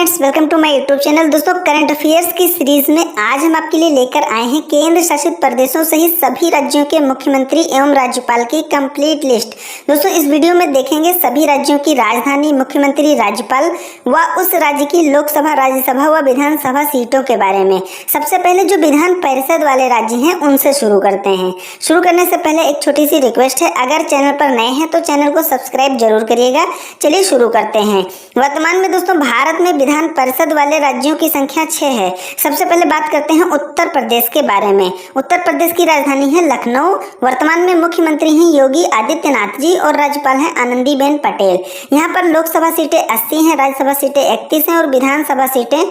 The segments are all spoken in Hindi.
Friends, welcome to my YouTube channel. दोस्तों, करंट अफेयर्स की सीरीज में आज हम आपके लिए लेकर आए हैं केंद्र शासित प्रदेशों सहित सभी राज्यों के मुख्यमंत्री एवं राज्यपाल की कंप्लीट लिस्ट। दोस्तों, इस वीडियो में देखेंगे सभी राज्यों की राजधानी, मुख्यमंत्री, राज्यपाल व उस राज्य की लोकसभा, राज्यसभा व विधानसभा सीटों के बारे में। सबसे पहले जो विधान परिषद वाले राज्य हैं उनसे शुरू करते हैं। शुरू करने से पहले एक छोटी सी रिक्वेस्ट है, अगर चैनल पर नए हैं तो चैनल को सब्सक्राइब जरूर करिएगा। चलिए शुरू करते हैं। वर्तमान में दोस्तों भारत में विधान परिषद वाले राज्यों की संख्या 6 है। सबसे पहले बात करते हैं उत्तर प्रदेश के बारे में। उत्तर प्रदेश की राजधानी है लखनऊ। वर्तमान में मुख्यमंत्री हैं योगी आदित्यनाथ जी और राज्यपाल हैं आनंदीबेन पटेल। यहाँ पर लोकसभा सीटें 80 हैं, राज्यसभा सीटें 31 हैं और विधानसभा सीटें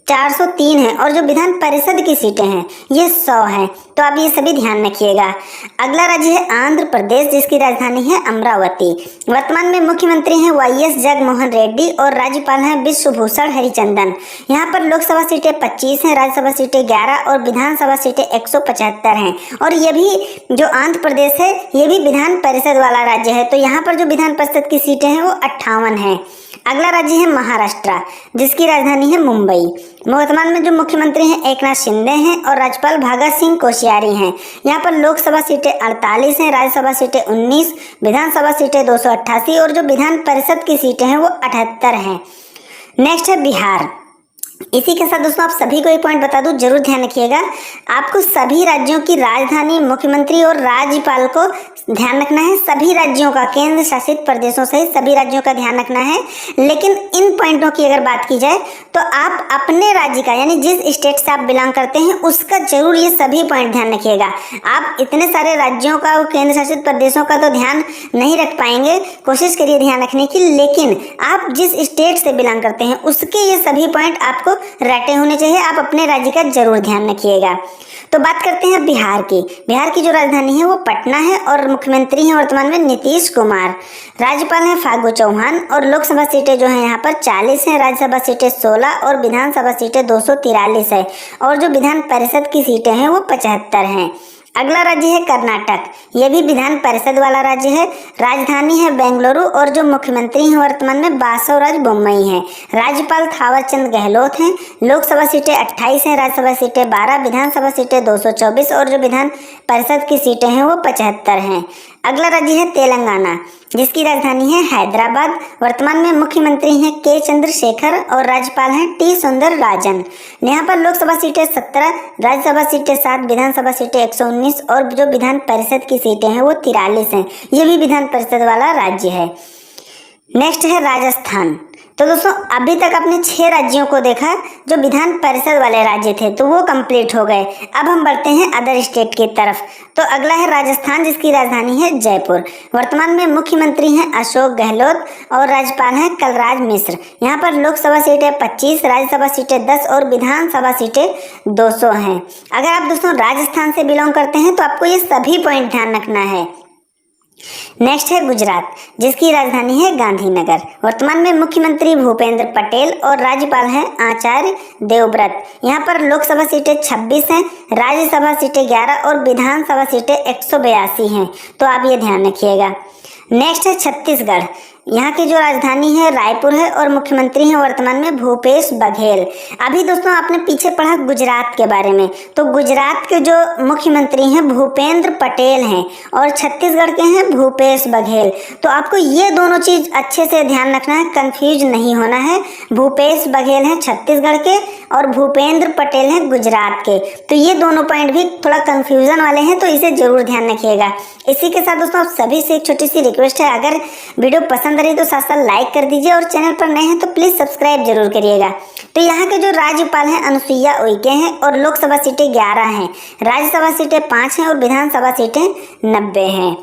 403 है और जो विधान परिषद की सीटें हैं ये 100 हैं। तो आप ये सभी ध्यान रखिएगा। अगला राज्य है आंध्र प्रदेश, जिसकी राजधानी है अमरावती। वर्तमान में मुख्यमंत्री हैं वाईएस जगनमोहन रेड्डी और राज्यपाल हैं विश्वभूषण हरिचंदन। यहाँ पर लोकसभा सीटें 25 हैं, राज्यसभा सीटें 11 और विधानसभा सीटें 175 हैं। और ये भी जो आंध्र प्रदेश है ये भी विधान परिषद वाला राज्य है। तो यहाँ पर जो विधान परिषद की सीटें हैं वो 58 हैं। अगला राज्य है महाराष्ट्र, जिसकी राजधानी है मुंबई। वर्तमान में जो मुख्यमंत्री हैं एकनाथ शिंदे हैं और राज्यपाल भगत सिंह कोश्यारी हैं। यहाँ पर लोकसभा सीटें 48 हैं, राज्यसभा सीटें 19, विधानसभा सीटें 288 और जो विधान परिषद की सीटें हैं वो 78 हैं। नेक्स्ट है बिहार। इसी के साथ दोस्तों आप सभी को एक पॉइंट बता दूं, जरूर ध्यान रखिएगा। आपको सभी राज्यों की राजधानी, मुख्यमंत्री और राज्यपाल को ध्यान रखना है। सभी राज्यों का, केंद्र शासित प्रदेशों सहित सभी राज्यों का ध्यान रखना है। लेकिन इन पॉइंटों की अगर बात की जाए तो आप अपने राज्य का, यानी जिस स्टेट से आप बिलोंग करते हैं उसका जरूर ये सभी पॉइंट ध्यान रखिएगा। आप इतने सारे राज्यों का और केंद्र शासित प्रदेशों का तो ध्यान नहीं रख पाएंगे, कोशिश करिए ध्यान रखने की। लेकिन आप जिस स्टेट से बिलोंग करते हैं उसके ये सभी पॉइंट आपको रटे होने चाहिए। आप अपने राज्य का जरूर ध्यान रखिएगा। तो बात करते हैं बिहार की। बिहार की जो राजधानी है वो पटना है और मुख्यमंत्री हैं वर्तमान में नीतीश कुमार। राज्यपाल हैं फागू चौहान और लोकसभा सीटें जो हैं यहाँ पर 40 हैं, राज्यसभा सीटें 16 और विधानसभा सीटें 243 है और जो विधान परिषद की सीटें हैं वो 75 हैं। अगला राज्य है कर्नाटक। यह भी विधान परिषद वाला राज्य है। राजधानी है बेंगलुरु और जो मुख्यमंत्री हैं वर्तमान में बासवराज बोम्मई हैं। राज्यपाल थावरचंद गहलोत हैं। लोकसभा सीटें 28 हैं, राज्यसभा सीटें 12, विधानसभा सीटें 224 और जो विधान परिषद की सीटें हैं वो 75 हैं। अगला राज्य है तेलंगाना, जिसकी राजधानी है हैदराबाद। वर्तमान में मुख्यमंत्री हैं के चंद्रशेखर और राज्यपाल हैं टी सुंदरराजन। यहाँ पर लोकसभा सीटें 17, राज्यसभा सीटें 7, विधानसभा सीटें 119 और जो विधान परिषद की सीटें हैं वो 43 हैं। ये भी विधान परिषद वाला राज्य है। नेक्स्ट है राजस्थान। तो दोस्तों अभी तक आपने 6 राज्यों को देखा जो विधान परिषद वाले राज्य थे, तो वो कंप्लीट हो गए। अब हम बढ़ते हैं अदर स्टेट की तरफ। तो अगला है राजस्थान, जिसकी राजधानी है जयपुर। वर्तमान में मुख्यमंत्री हैं अशोक गहलोत और राज्यपाल हैं कलराज मिश्र। यहाँ पर लोकसभा सीटें 25, राज्यसभा सीटें 10 और विधानसभा सीटें 200 हैं। अगर आप दोस्तों राजस्थान से बिलोंग करते हैं तो आपको ये सभी पॉइंट ध्यान रखना है। नेक्स्ट है गुजरात, जिसकी राजधानी है गांधीनगर। वर्तमान में मुख्यमंत्री भूपेंद्र पटेल और राज्यपाल हैं आचार्य देवव्रत। यहाँ पर लोकसभा सीटें 26 हैं, राज्यसभा सीटें 11 और विधानसभा सीटें 182 हैं। तो आप ये ध्यान रखिएगा। नेक्स्ट है छत्तीसगढ़। यहाँ की जो राजधानी है रायपुर है और मुख्यमंत्री हैं वर्तमान में भूपेश बघेल। अभी दोस्तों आपने पीछे पढ़ा गुजरात के बारे में, तो गुजरात के जो मुख्यमंत्री हैं भूपेंद्र पटेल हैं और छत्तीसगढ़ के हैं भूपेश बघेल। तो आपको ये दोनों चीज अच्छे से ध्यान रखना है, कंफ्यूज नहीं होना है। भूपेश बघेल हैं छत्तीसगढ़ के और भूपेंद्र पटेल हैं गुजरात के। तो ये दोनों पॉइंट भी थोड़ा कंफ्यूजन वाले हैं, तो इसे जरूर ध्यान रखिएगा। इसी के साथ दोस्तों आप सभी से एक छोटी सी रिक्वेस्ट है, अगर वीडियो पसंद रही तो साथ साथ लाइक कर दीजिए और चैनल पर नए हैं तो प्लीज सब्सक्राइब जरूर करिएगा। तो यहाँ के जो राज्यपाल हैं अनुसुईया उइके हैं और लोकसभा सीटें 11 हैं, राज्यसभा सीटें 5 हैं और विधानसभा सीटें 90 हैं।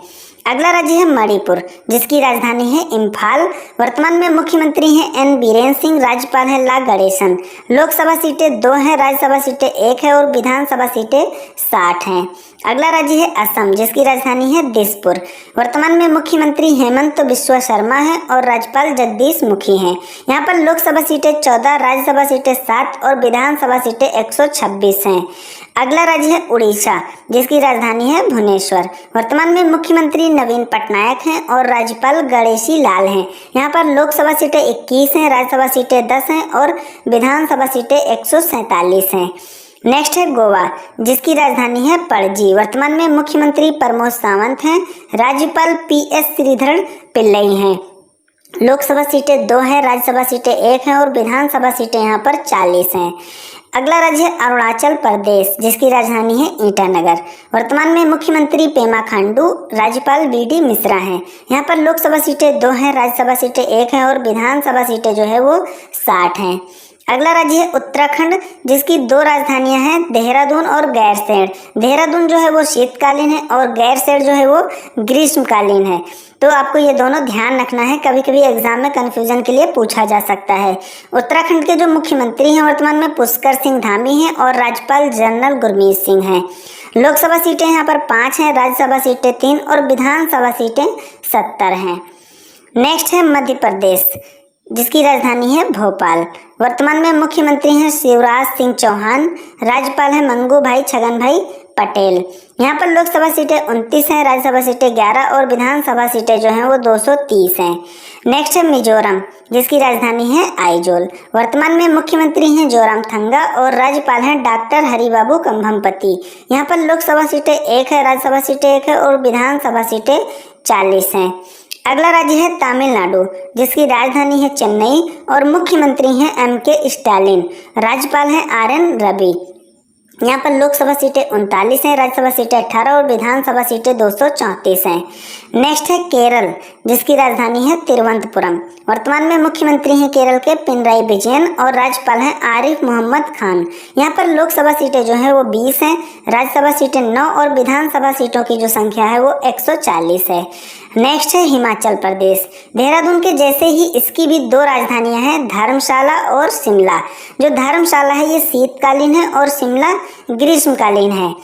अगला राज्य है मणिपुर, जिसकी राजधानी है इम्फाल। वर्तमान में मुख्यमंत्री हैं एन बीरेन सिंह, राज्यपाल हैं ला गणेशन। लोकसभा सीटें 2 हैं, राज्यसभा सीटें 1 है और विधानसभा सीटें 60 हैं। अगला राज्य है असम, जिसकी राजधानी है दिसपुर। वर्तमान में मुख्यमंत्री हेमंत बिस्वा शर्मा है और राज्यपाल जगदीश मुखी हैं। यहाँ पर लोकसभा सीटें 14, राज्यसभा सीटें 7 और विधानसभा सीटें 126 हैं। अगला राज्य है उड़ीसा, जिसकी राजधानी है भुवनेश्वर। वर्तमान में मुख्यमंत्री नवीन पटनायक हैं और राज्यपाल गणेशी लाल हैं। यहाँ पर लोकसभा सीटें 21 हैं, राज्यसभा सीटें 10 हैं और विधानसभा सीटें 147 हैं। नेक्स्ट है गोवा, जिसकी राजधानी है पणजी। वर्तमान में मुख्यमंत्री प्रमोद सावंत हैं, राज्यपाल PS श्रीधरन पिल्लई हैं। लोकसभा सीटें 2 हैं, राज्यसभा सीटें 1 हैं और विधानसभा सीटें यहाँ पर 40 हैं। अगला राज्य है अरुणाचल प्रदेश, जिसकी राजधानी है ईटानगर। वर्तमान में मुख्यमंत्री पेमा खांडू, राज्यपाल BD मिश्रा हैं। यहाँ पर लोकसभा सीटें 2 हैं, राज्यसभा सीटें 1 हैं और विधानसभा सीटें जो है वो 60 हैं। अगला राज्य है उत्तराखंड, जिसकी 2 राजधानियां हैं, देहरादून और गैरसैंण। देहरादून जो है वो शीतकालीन है और गैरसैंण जो है वो ग्रीष्मकालीन है। तो आपको ये दोनों ध्यान रखना है, कभी कभी एग्जाम में कन्फ्यूजन के लिए पूछा जा सकता है। उत्तराखंड के जो मुख्यमंत्री हैं वर्तमान में पुष्कर सिंह धामी हैं और राज्यपाल जनरल गुरमीत सिंह हैं। लोकसभा सीटें यहाँ पर 5 हैं, राज्यसभा सीटें 3 और विधानसभा सीटें 70 हैं। नेक्स्ट है मध्य प्रदेश, जिसकी राजधानी है भोपाल। वर्तमान में मुख्यमंत्री हैं शिवराज सिंह चौहान, राज्यपाल हैं मंगू भाई छगन भाई पटेल। यहाँ पर लोकसभा सीटें 29 हैं, राज्यसभा सीटें 11 और विधानसभा सीटें जो हैं वो 230 हैं। नेक्स्ट है मिजोरम, जिसकी राजधानी है आइजोल। वर्तमान में मुख्यमंत्री हैं जोरामथंगा और राज्यपाल हैं डॉक्टर हरिबाबू कंभमपति। यहाँ पर लोकसभा सीटें 1 है, राज्यसभा सीटें 1 है और विधानसभा सीटें 40 हैं। अगला राज्य है तमिलनाडु, जिसकी राजधानी है चेन्नई और मुख्यमंत्री हैं MK स्टालिन, राज्यपाल हैं RN रवि। यहाँ पर लोकसभा सीटें 39 हैं, राज्यसभा सीटें 18 और विधानसभा सीटें 234 हैं। नेक्स्ट है केरल, जिसकी राजधानी है तिरुवनंतपुरम। वर्तमान में मुख्यमंत्री हैं केरल के पिनराई विजयन और राज्यपाल हैं आरिफ मोहम्मद खान। यहाँ पर लोकसभा सीटें जो है वो 20 हैं, राज्यसभा सीटें 9 और विधानसभा सीटों की जो संख्या है वो 140 है। नेक्स्ट है हिमाचल प्रदेश। देहरादून के जैसे ही इसकी भी 2 राजधानियां हैं, धर्मशाला और शिमला। जो धर्मशाला है ये शीतकालीन है और शिमला ग्रीष्मकालीन है।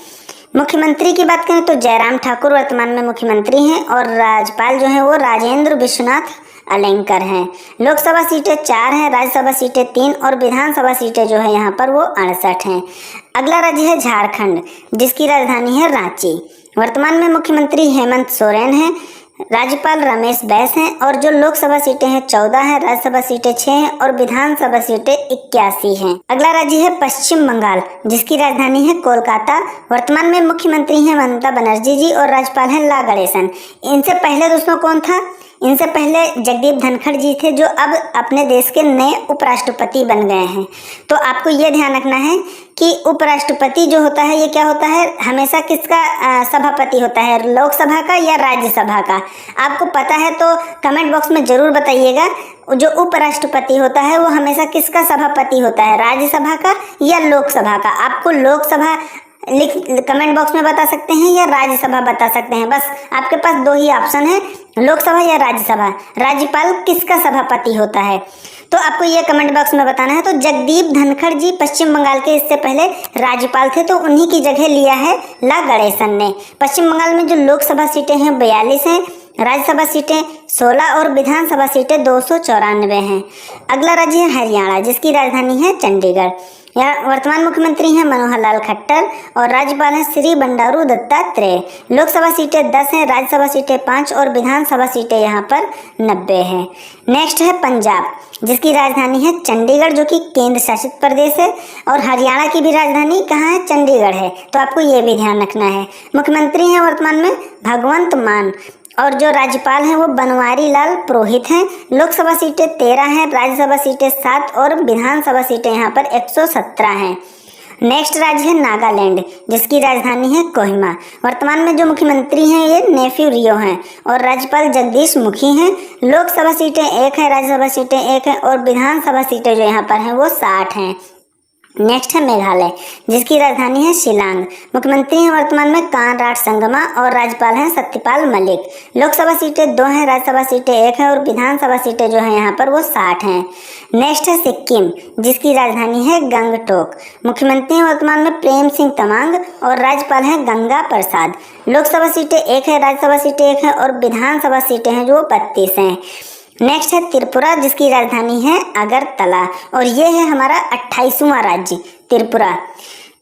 मुख्यमंत्री की बात करें तो जयराम ठाकुर वर्तमान में मुख्यमंत्री हैं और राज्यपाल जो है वो राजेंद्र विश्वनाथ अलेंकर हैं। लोकसभा सीटें 4 हैं, राज्यसभा सीटें 3 और विधानसभा सीटें जो है यहाँ पर वो 68 हैं। अगला राज्य है झारखंड, जिसकी राजधानी है रांची। वर्तमान में मुख्यमंत्री हेमंत सोरेन हैं, राज्यपाल रमेश बैस हैं और जो लोकसभा सीटें हैं 14 हैं, राज्यसभा सीटें 6 हैं और विधानसभा सीटें 81 हैं। अगला राज्य है पश्चिम बंगाल, जिसकी राजधानी है कोलकाता। वर्तमान में मुख्यमंत्री हैं ममता बनर्जी जी और राज्यपाल हैं ला गणेशन। इनसे पहले दोस्तों कौन था? इनसे पहले जगदीप धनखड़ जी थे, जो अब अपने देश के नए उपराष्ट्रपति बन गए हैं। तो आपको ये ध्यान रखना है कि उपराष्ट्रपति जो होता है ये क्या होता है, हमेशा किसका सभापति होता है, लोकसभा का या राज्यसभा का? आपको पता है तो कमेंट बॉक्स में जरूर बताइएगा। जो उपराष्ट्रपति होता है वो हमेशा किसका सभापति होता है, राज्यसभा का या लोकसभा का? आपको लोकसभा कमेंट बॉक्स में बता सकते हैं या राज्यसभा बता सकते हैं। बस आपके पास 2 ही ऑप्शन है, लोकसभा या राज्यसभा। राज्यपाल किसका सभापति होता है तो आपको ये कमेंट बॉक्स में बताना है। तो जगदीप धनखड़ जी पश्चिम बंगाल के इससे पहले राज्यपाल थे, तो उन्हीं की जगह लिया है ला गणेशन ने। पश्चिम बंगाल में जो लोकसभा सीटें हैं 42 हैं, राज्यसभा सीटें 16 और विधानसभा सीटें 294 हैं। अगला राज्य है हरियाणा, जिसकी राजधानी है चंडीगढ़। यहाँ वर्तमान मुख्यमंत्री हैं मनोहर लाल खट्टर और राज्यपाल हैं श्री बंडारू दत्तात्रेय। लोकसभा सीटें 10 हैं, राज्यसभा सीटें 5 और विधानसभा सीटें यहाँ पर 90 हैं। नेक्स्ट है पंजाब, जिसकी राजधानी है चंडीगढ़, जो कि केंद्र शासित प्रदेश है और हरियाणा की भी राजधानी कहाँ है? चंडीगढ़ है। तो आपको ये भी ध्यान रखना है। मुख्यमंत्री हैं वर्तमान में भगवंत मान और जो राज्यपाल हैं वो बनवारी लाल पुरोहित हैं। लोकसभा सीटें 13 हैं, राज्यसभा सीटें 7 और विधानसभा सीटें यहाँ पर 117 हैं। नेक्स्ट राज्य है नागालैंड, जिसकी राजधानी है कोहिमा। वर्तमान में जो मुख्यमंत्री हैं ये नेफ्यू रियो हैं और राज्यपाल जगदीश मुखी हैं। लोकसभा सीटें 1 है, राज्यसभा सीटें 1 है और विधानसभा सीटें जो यहाँ पर हैं वो 60 हैं। नेक्स्ट है मेघालय, जिसकी राजधानी है शिलांग। मुख्यमंत्री हैं वर्तमान में कानराड संगमा और राज्यपाल हैं सत्यपाल मलिक। लोकसभा सीटें 2 हैं, राज्यसभा सीटें 1 है और विधानसभा सीटें जो है यहाँ पर वो 60 हैं। नेक्स्ट है सिक्किम, जिसकी राजधानी है गंगटोक। मुख्यमंत्री हैं वर्तमान में प्रेम सिंह तमांग और राज्यपाल हैं गंगा प्रसाद। लोकसभा सीटें 1 है, राज्यसभा सीटें 1 है और विधानसभा सीटें हैं जो 32 हैं। नेक्स्ट है त्रिपुरा, जिसकी राजधानी है अगरतला और ये है हमारा 28वां राज्य त्रिपुरा।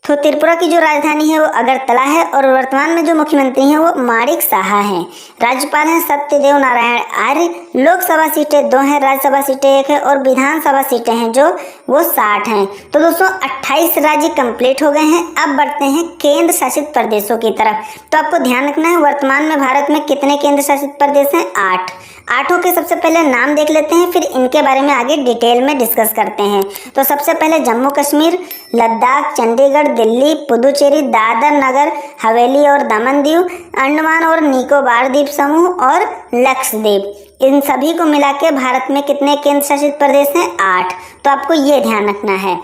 तो त्रिपुरा की जो राजधानी है वो अगरतला है और वर्तमान में जो मुख्यमंत्री हैं वो माणिक साहा हैं। राज्यपाल हैं सत्यदेव नारायण आर्य। लोकसभा सीटें 2 हैं, राज्यसभा सीटें 1 है और विधानसभा सीटें हैं जो वो 60 हैं। तो दोस्तों 28 राज्य कंप्लीट हो गए हैं। अब बढ़ते हैं केंद्र शासित प्रदेशों की तरफ। तो आपको ध्यान रखना है वर्तमान में भारत में कितने केंद्र शासित प्रदेश हैं? 8। 8 के सबसे पहले नाम देख लेते हैं, फिर इनके बारे में आगे डिटेल में डिस्कस करते हैं। तो सबसे पहले जम्मू कश्मीर, लद्दाख, चंडीगढ़, दिल्ली, पुदुचेरी, दादर नगर हवेली और दमन दीव, अंडमान और निकोबार द्वीप समूह और लक्षद्वीप। इन सभी को मिला के भारत में कितने केंद्र शासित प्रदेश हैं? 8। तो आपको ये ध्यान रखना है।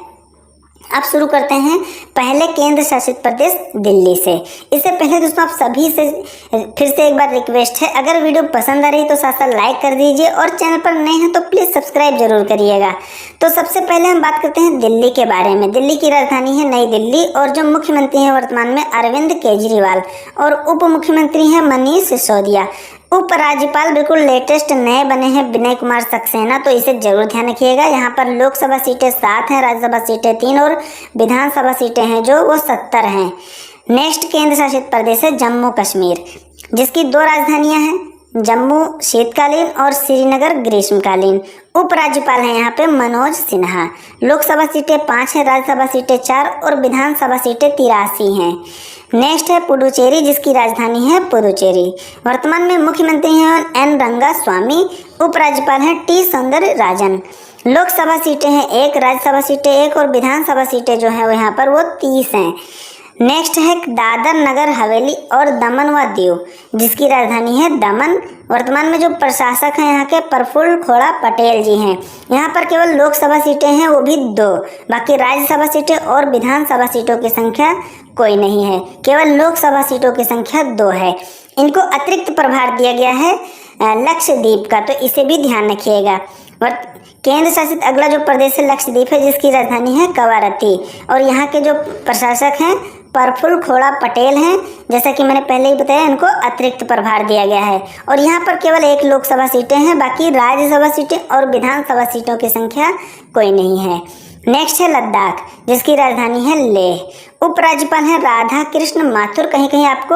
अब शुरू करते हैं पहले केंद्र शासित प्रदेश दिल्ली से। इससे पहले दोस्तों आप सभी से फिर से एक बार रिक्वेस्ट है, अगर वीडियो पसंद आ रही तो साथ साथ लाइक कर दीजिए और चैनल पर नए हैं तो प्लीज़ सब्सक्राइब जरूर करिएगा। तो सबसे पहले हम बात करते हैं दिल्ली के बारे में। दिल्ली की राजधानी है नई दिल्ली और जो मुख्यमंत्री हैं वर्तमान में अरविंद केजरीवाल और उप मुख्यमंत्री हैं मनीष सिसोदिया। उपराज्यपाल बिल्कुल लेटेस्ट नए बने हैं विनय कुमार सक्सेना, तो इसे जरूर ध्यान रखिएगा। यहाँ पर लोकसभा सीटें 7 हैं, राज्यसभा सीटें 3 और विधानसभा सीटें हैं जो वो 70 हैं। नेक्स्ट केंद्र शासित प्रदेश है जम्मू कश्मीर, जिसकी 2 राजधानियाँ हैं, जम्मू शीतकालीन और श्रीनगर ग्रीष्मकालीन। उपराज्यपाल हैं यहाँ पे मनोज सिन्हा। लोकसभा सीटें 5 हैं, राज्यसभा सीटें 4 और विधानसभा सीटें 83 हैं। नेक्स्ट है पुडुचेरी, जिसकी राजधानी है पुडुचेरी। वर्तमान में मुख्यमंत्री हैं एन रंगास्वामी। उपराज्यपाल हैं टी सौंदरराजन। लोकसभा सीटें हैं 1, राज्यसभा सीटें 1 और विधानसभा सीटें जो है वो यहाँ पर वो 30 हैं। नेक्स्ट है दादर नगर हवेली और दमन व दीव, जिसकी राजधानी है दमन। वर्तमान में जो प्रशासक हैं यहाँ के प्रफुल्ल खोड़ा पटेल जी हैं। यहाँ पर केवल लोकसभा सीटें हैं वो भी 2, बाकी राज्यसभा सीटें और विधानसभा सीटों की संख्या कोई नहीं है, केवल लोकसभा सीटों की संख्या 2 है। इनको अतिरिक्त प्रभार दिया गया है लक्षद्वीप का, तो इसे भी ध्यान रखिएगा। केंद्र शासित अगला जो प्रदेश है लक्षद्वीप है, जिसकी राजधानी है कवारत्ती और यहाँ के जो प्रशासक हैं प्रफुल्ल खोड़ा पटेल हैं। जैसा कि मैंने पहले ही बताया, इनको अतिरिक्त प्रभार दिया गया है और यहाँ पर केवल 1 लोकसभा सीटें हैं, बाकी राज्यसभा सीटें और विधानसभा सीटों की संख्या कोई नहीं है। नेक्स्ट है लद्दाख, जिसकी राजधानी है लेह। उपराज्यपाल हैं राधा कृष्ण माथुर। कहीं कहीं आपको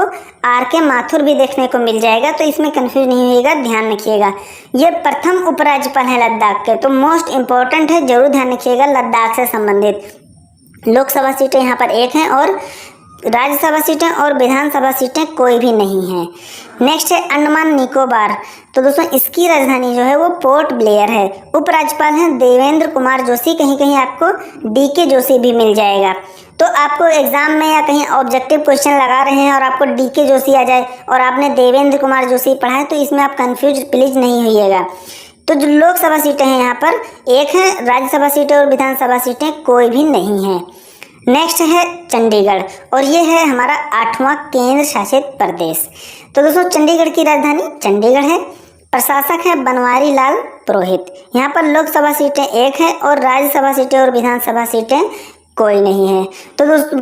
आर के माथुर भी देखने को मिल जाएगा, तो इसमें कंफ्यूज नहीं होइएगा, ध्यान रखिएगा। ये प्रथम उपराज्यपाल हैं लद्दाख के, तो मोस्ट इंपॉर्टेंट है, जरूर ध्यान रखिएगा लद्दाख से संबंधित। लोकसभा सीटें यहाँ पर 1 हैं और राज्यसभा सीटें और विधानसभा सीटें कोई भी नहीं हैं। नेक्स्ट है अंडमान निकोबार, तो दोस्तों इसकी राजधानी जो है वो पोर्ट ब्लेयर है। उपराज्यपाल हैं देवेंद्र कुमार जोशी। कहीं कहीं आपको DK जोशी भी मिल जाएगा। तो आपको एग्जाम में या कहीं ऑब्जेक्टिव क्वेश्चन लगा रहे हैं और आपको DK जोशी आ जाए और आपने देवेंद्र कुमार जोशी पढ़ा है, तो इसमें आप कंफ्यूज प्लीज़ नहीं होइएगा। तो जो लोकसभा सीटें हैं यहाँ पर 1 हैं, राज्यसभा सीटें और विधानसभा सीटें कोई भी नहीं हैं। नेक्स्ट है चंडीगढ़ और ये है हमारा 8वां केंद्र शासित प्रदेश। तो दोस्तों चंडीगढ़ की राजधानी चंडीगढ़ है। प्रशासक है बनवारी लाल पुरोहित। यहाँ पर लोकसभा सीटें 1 है और राज्यसभा सीटें और विधानसभा सीटें कोई नहीं है। तो दोस्तों